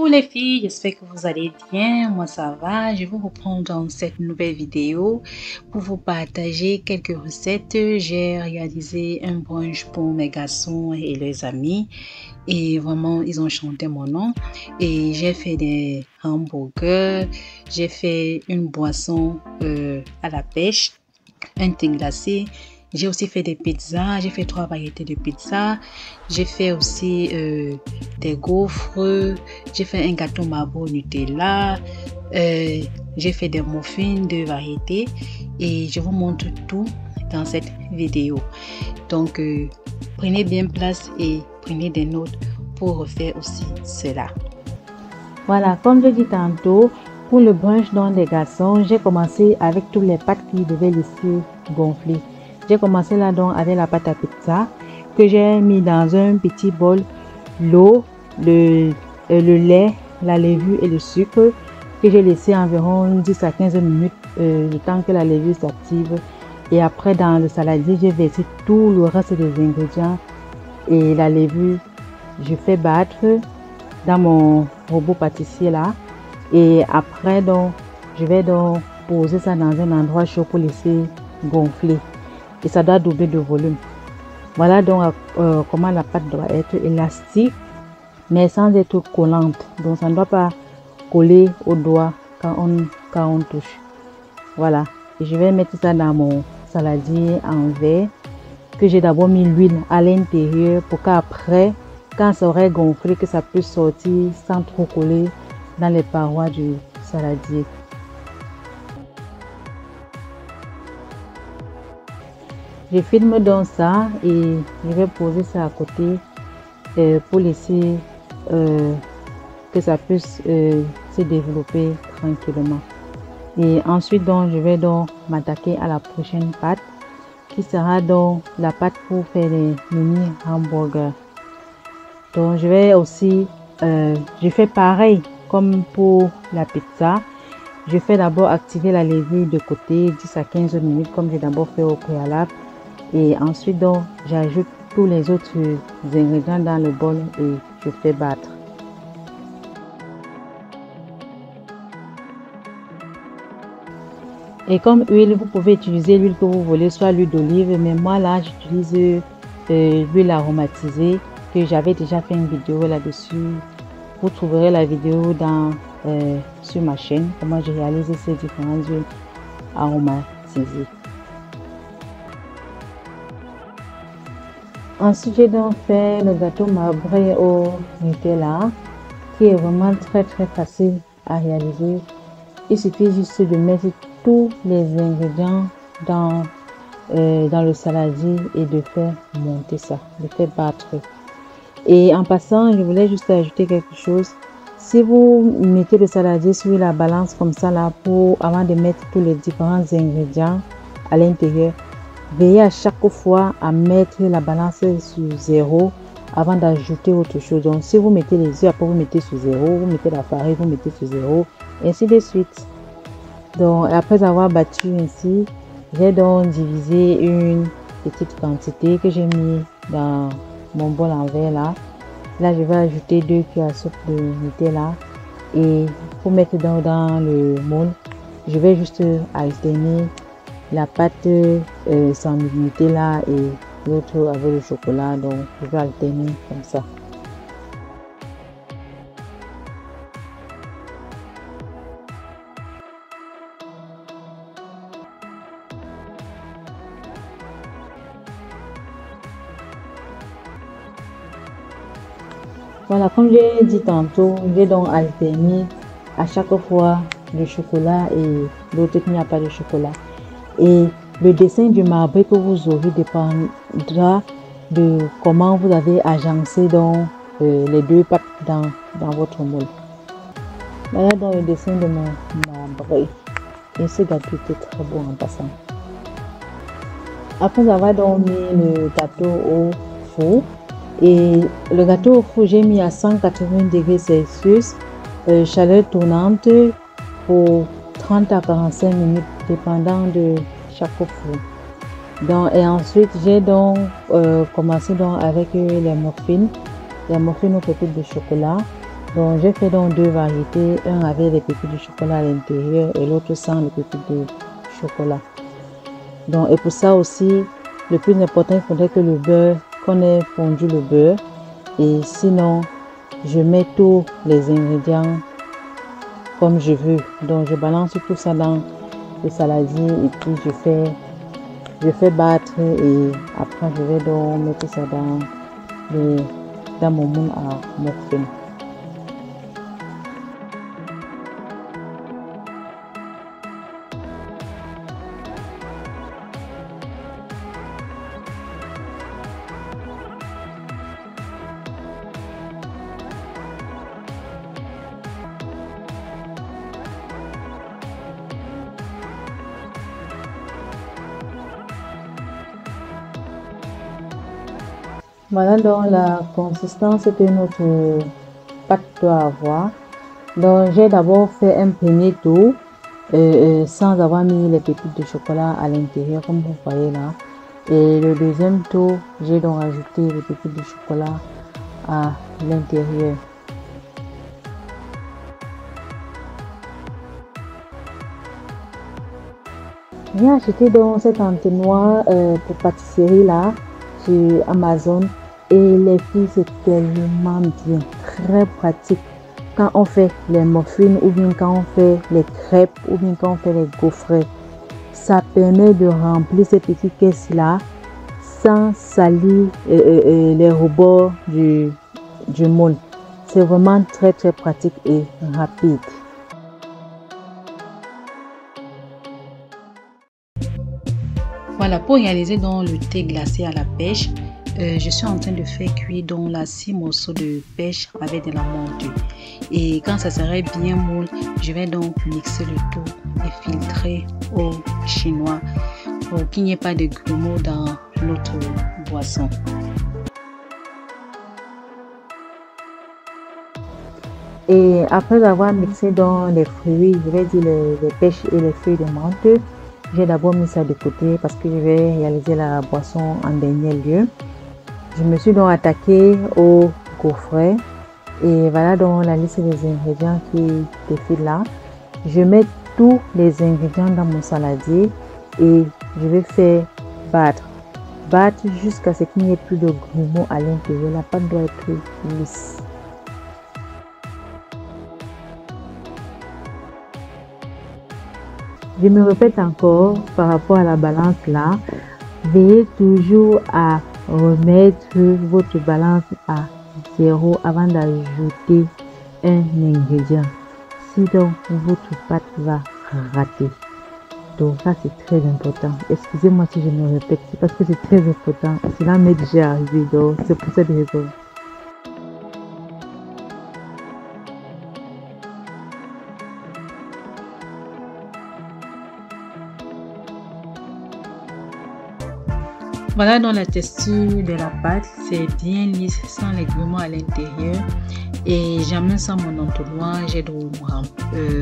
Bonjour les filles, j'espère que vous allez bien. Moi ça va. Je vous reprends dans cette nouvelle vidéo pour vous partager quelques recettes. J'ai réalisé un brunch pour mes garçons et leurs amis et vraiment ils ont chanté mon nom. Et j'ai fait des hamburgers, j'ai fait une boisson à la pêche, un thé glacé. J'ai aussi fait des pizzas, j'ai fait 3 variétés de pizzas. J'ai fait aussi des gaufres, j'ai fait un gâteau marbre Nutella, j'ai fait des muffins de variétés et je vous montre tout dans cette vidéo. Donc, prenez bien place et prenez des notes pour refaire aussi cela. Voilà, comme je dis tantôt, pour le brunch dans les garçons, j'ai commencé avec toutes les pâtes qui devaient laisser gonfler. J'ai commencé là donc avec la pâte à pizza que j'ai mis dans un petit bol, l'eau, le lait, la levure et le sucre que j'ai laissé environ 10 à 15 minutes le temps que la levure s'active. Et après dans le saladier, j'ai versé tout le reste des ingrédients et la levure. Je fais battre dans mon robot pâtissier là et après donc je vais donc poser ça dans un endroit chaud pour laisser gonfler et ça doit doubler de volume. Voilà donc comment la pâte doit être élastique mais sans être collante, donc ça ne doit pas coller au doigt quand on touche. Voilà, et je vais mettre ça dans mon saladier en verre que j'ai d'abord mis l'huile à l'intérieur pour qu'après quand ça aurait gonflé, que ça puisse sortir sans trop coller dans les parois du saladier. Je filme donc ça et je vais poser ça à côté pour laisser que ça puisse se développer tranquillement. Et ensuite donc je vais donc m'attaquer à la prochaine pâte qui sera donc la pâte pour faire les mini hamburgers. Donc je vais aussi, je fais pareil comme pour la pizza. Je fais d'abord activer la levure de côté 10 à 15 minutes comme j'ai d'abord fait au préalable. Et ensuite donc j'ajoute tous les autres ingrédients dans le bol et je fais battre. Et comme huile, vous pouvez utiliser l'huile que vous voulez, soit l'huile d'olive, mais moi là j'utilise l'huile aromatisée que j'avais déjà fait une vidéo là-dessus. Vous trouverez la vidéo sur ma chaîne, comment j'ai réalisé ces différentes huiles aromatisées. Ensuite, j'ai donc fait le gâteau marbré au Nutella qui est vraiment très facile à réaliser. Il suffit juste de mettre tous les ingrédients dans le saladier et de faire monter ça, de faire battre. Et en passant, je voulais juste ajouter quelque chose. Si vous mettez le saladier sur la balance comme ça là, avant de mettre tous les différents ingrédients à l'intérieur, veillez à chaque fois à mettre la balance sur 0 avant d'ajouter autre chose. Donc si vous mettez les œufs, après vous mettez sur 0, vous mettez la farine, vous mettez sur 0, et ainsi de suite. Donc après avoir battu ainsi, j'ai donc divisé une petite quantité que j'ai mis dans mon bol en verre là. Là je vais ajouter 2 cuillères à soupe de Nutella et pour mettre dans le moule, je vais juste alterner la pâte sans Nutella et l'autre avec le chocolat. Donc je vais alterner comme ça. Voilà, comme j'ai dit tantôt, j'ai donc alterné à chaque fois le chocolat et l'autre qui n'y a pas de chocolat. Et le dessin du marbré que vous aurez dépendra de comment vous avez agencé donc, les deux pâtes dans votre moule. Voilà donc le dessin de mon marbré. Et ce gâteau était très bon en passant. Après avoir donc mis le gâteau au four, et le gâteau au four, j'ai mis à 180 degrés Celsius, chaleur tournante pour 30 à 45 minutes, dépendant de chaque four. Donc, et ensuite, j'ai donc commencé donc avec les muffins aux pépites de chocolat. Donc j'ai fait donc 2 variétés, un avec les pépites de chocolat à l'intérieur et l'autre sans les pépites de chocolat. Donc et pour ça aussi, le plus important, il faudrait que le beurre, qu'on ait fondu le beurre, et sinon je mets tous les ingrédients comme je veux. Donc je balance tout ça dans le saladier et puis je fais battre et après je vais donc mettre ça dans mon moule à muffin. Voilà donc la consistance que notre pâte doit avoir. Donc j'ai d'abord fait un premier tour sans avoir mis les pépites de chocolat à l'intérieur comme vous voyez là. Et le deuxième tour, j'ai donc ajouté les pépites de chocolat à l'intérieur. J'ai acheté donc cet entonnoir pour pâtisserie là sur Amazon et les filles, c'est tellement bien, très pratique quand on fait les muffins ou bien quand on fait les crêpes ou bien quand on fait les gaufrets. Ça permet de remplir ces petites caisses là sans salir les rebords du moule. C'est vraiment très pratique et rapide. Voilà, pour réaliser donc le thé glacé à la pêche, je suis en train de faire cuire donc 6 morceaux de pêche avec de la menthe. Et quand ça serait bien moule, je vais donc mixer le tout et filtrer au chinois pour qu'il n'y ait pas de grumeaux dans notre boisson. Et après avoir mixé dans les fruits, je vais dire les pêches et les feuilles de menthe, j'ai d'abord mis ça de côté parce que je vais réaliser la boisson en dernier lieu. Je me suis donc attaquée au gaufret et voilà donc la liste des ingrédients qui défilent là. Je mets tous les ingrédients dans mon saladier et je vais faire battre jusqu'à ce qu'il n'y ait plus de grumeaux à l'intérieur. La pâte doit être lisse. Je me répète encore par rapport à la balance là, veillez toujours à remettre votre balance à 0 avant d'ajouter un ingrédient. Sinon, votre pâte va rater. Donc ça c'est très important. Excusez-moi si je me répète, c'est parce que c'est très important. Cela m'est déjà arrivé, donc c'est pour cette raison. Voilà donc la texture de la pâte, c'est bien lisse sans les grumeaux à l'intérieur et j'amène ça mon entonnoir, j'ai donc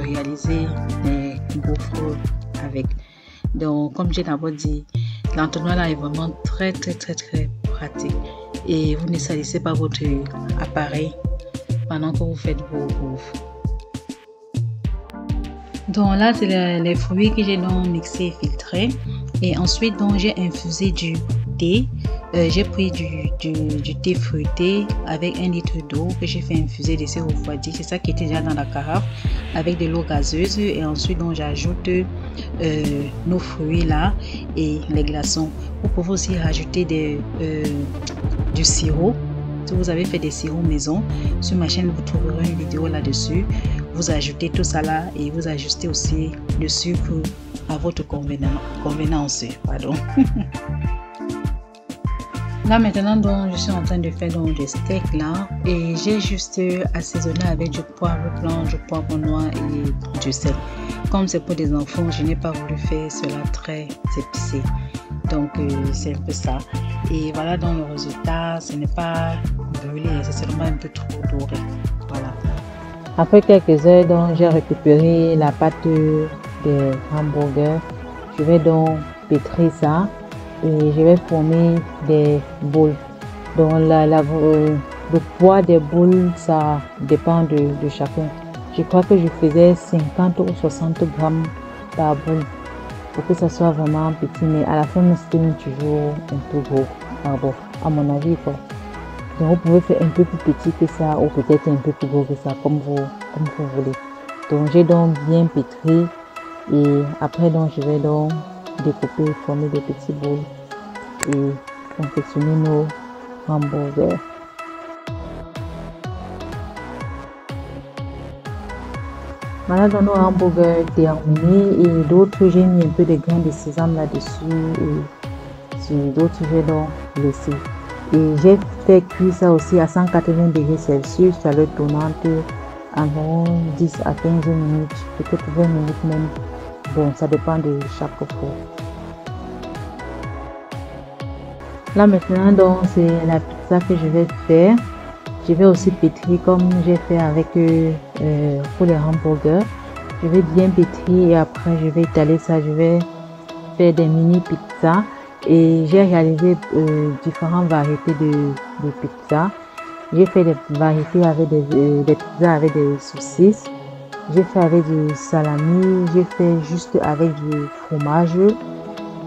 réalisé des gaufres avec. Donc comme j'ai d'abord dit, l'entonnoir là est vraiment très pratique et vous ne salissez pas votre appareil pendant que vous faites vos gaufres. Donc là c'est les fruits que j'ai donc mixé et filtré et ensuite donc j'ai infusé du thé. J'ai pris du thé fruité avec 1 litre d'eau que j'ai fait infuser, laisser refroidir. C'est ça qui était déjà dans la carafe avec de l'eau gazeuse et ensuite donc j'ajoute nos fruits là et les glaçons. Vous pouvez aussi rajouter du sirop. Si vous avez fait des sirops maison, sur ma chaîne vous trouverez une vidéo là-dessus. Vous ajoutez tout ça là et vous ajustez aussi le sucre à votre convenance. Pardon. Là maintenant donc je suis en train de faire donc des steaks là et j'ai juste assaisonné avec du poivre blanc, du poivre noir et du sel. Comme c'est pour des enfants, je n'ai pas voulu faire cela très épicé. Donc c'est un peu ça. Et voilà donc le résultat, ce n'est pas brûlé, c'est seulement un peu trop doré. Voilà. Après quelques heures, donc j'ai récupéré la pâte de hamburger. Je vais donc pétrir ça et je vais former des boules. Donc Le poids des boules, ça dépend de chacun. Je crois que je faisais 50 ou 60 grammes par boule pour que ça soit vraiment petit, mais à la fin, c'était toujours un peu gros, à mon avis, quoi. Donc, vous pouvez faire un peu plus petit que ça ou peut-être un peu plus gros que ça, comme vous voulez. Donc, j'ai donc bien pétri et après, donc, je vais donc découper, former des petits boules et confectionner nos hamburgers. Voilà donc nos hamburgers terminés et d'autres, j'ai mis un peu de grains de sésame là-dessus et sur d'autres, j'ai donc laissé. Et j'ai fait cuire ça aussi à 180 degrés Celsius, chaleur tournante, environ 10 à 15 minutes, peut-être 20 minutes même. Bon, ça dépend de chaque four. Là maintenant, donc, c'est la pizza que je vais faire. Je vais aussi pétrir comme j'ai fait avec pour les hamburgers. Je vais bien pétrir et après je vais étaler ça. Je vais faire des mini pizzas et j'ai réalisé différentes variétés de pizzas. J'ai fait des variétés avec des pizzas avec des saucisses. J'ai fait avec du salami. J'ai fait juste avec du fromage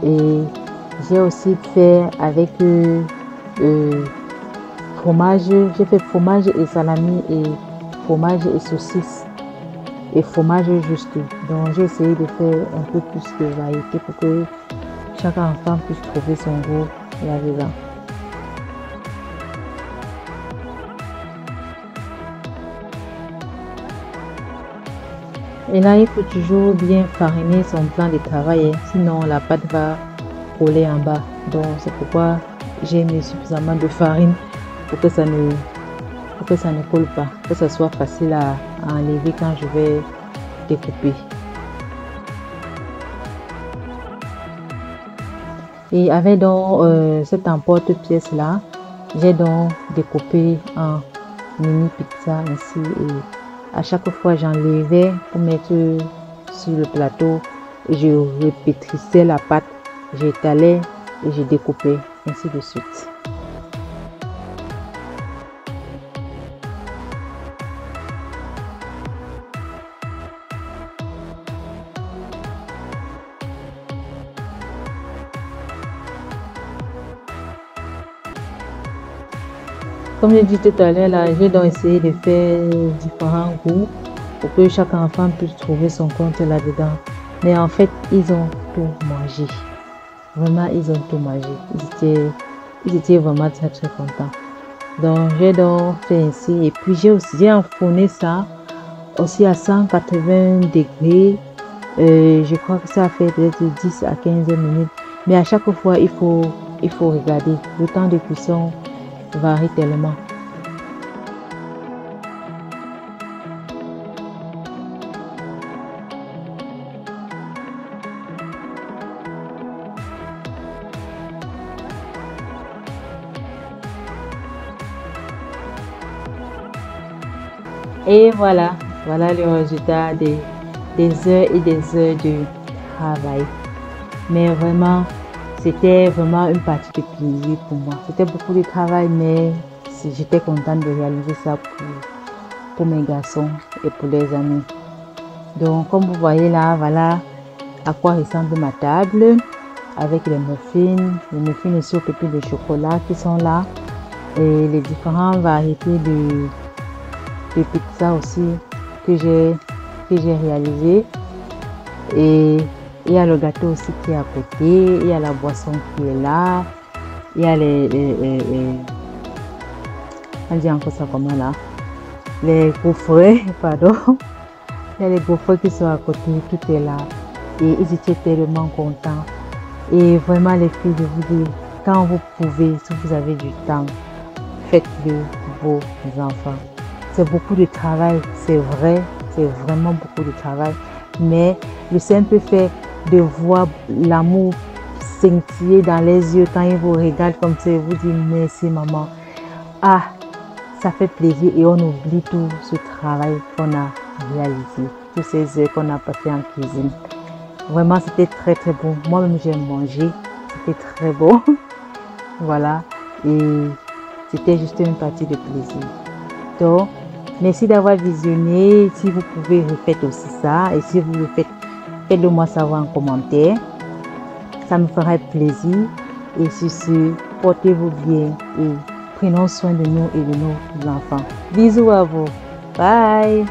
et j'ai aussi fait avec fromage, j'ai fait fromage et salami et fromage et saucisse et fromage juste. Donc j'ai essayé de faire un peu plus de variété pour que chaque enfant puisse trouver son goût là-dedans. Et là, il faut toujours bien fariner son plan de travail, sinon la pâte va coller en bas. Donc c'est pourquoi j'ai mis suffisamment de farine pour que ça ne colle pas, que ça soit facile à enlever quand je vais découper. Et avec donc cette emporte-pièce là, j'ai donc découpé en mini pizza ainsi et à chaque fois j'enlevais pour mettre sur le plateau et je répétrissais la pâte, j'étalais et je découpais ainsi de suite. Comme j'ai dit tout à l'heure, là, j'ai donc essayé de faire différents goûts pour que chaque enfant puisse trouver son compte là-dedans. Mais en fait, ils ont tout mangé. Vraiment, ils ont tout mangé. Ils étaient vraiment très très contents. Donc, j'ai donc fait ainsi. Et puis, j'ai enfourné ça aussi à 180 degrés. Je crois que ça a fait peut-être 10 à 15 minutes. Mais à chaque fois, il faut regarder. Le temps de cuisson varie tellement. Et voilà le résultat des heures et des heures de travail. Mais vraiment, c'était vraiment une partie de plaisir pour moi. C'était beaucoup de travail, mais j'étais contente de réaliser ça pour mes garçons et pour les amis. Donc, comme vous voyez là, voilà à quoi ressemble ma table avec les muffins et sur pépites de chocolat qui sont là et les différentes variétés de pizza aussi que j'ai réalisé. Et il y a le gâteau aussi qui est à côté, il y a la boisson qui est là, il y a on dit encore ça comment là, les gaufrets, pardon, il y a les gaufrets qui sont à côté, tout est là et ils étaient tellement contents. Et vraiment les filles, je vous dis, quand vous pouvez, si vous avez du temps, faites-le pour vos enfants. C'est beaucoup de travail, c'est vrai, c'est vraiment beaucoup de travail, mais le simple fait de voir l'amour scintiller dans les yeux quand ils vous regardent comme ça et vous disent merci maman, ah, ça fait plaisir et on oublie tout ce travail qu'on a réalisé, toutes ces heures qu'on a passées en cuisine. Vraiment, c'était très très bon. Moi-même, j'ai mangé, c'était très bon. Voilà, et c'était juste une partie de plaisir. Donc, merci d'avoir visionné. Si vous pouvez, refaites aussi ça. Et si vous le faites, faites-le moi savoir en commentaire. Ça me ferait plaisir. Et sur ce, portez-vous bien et prenons soin de nous et de nos enfants. Bisous à vous. Bye.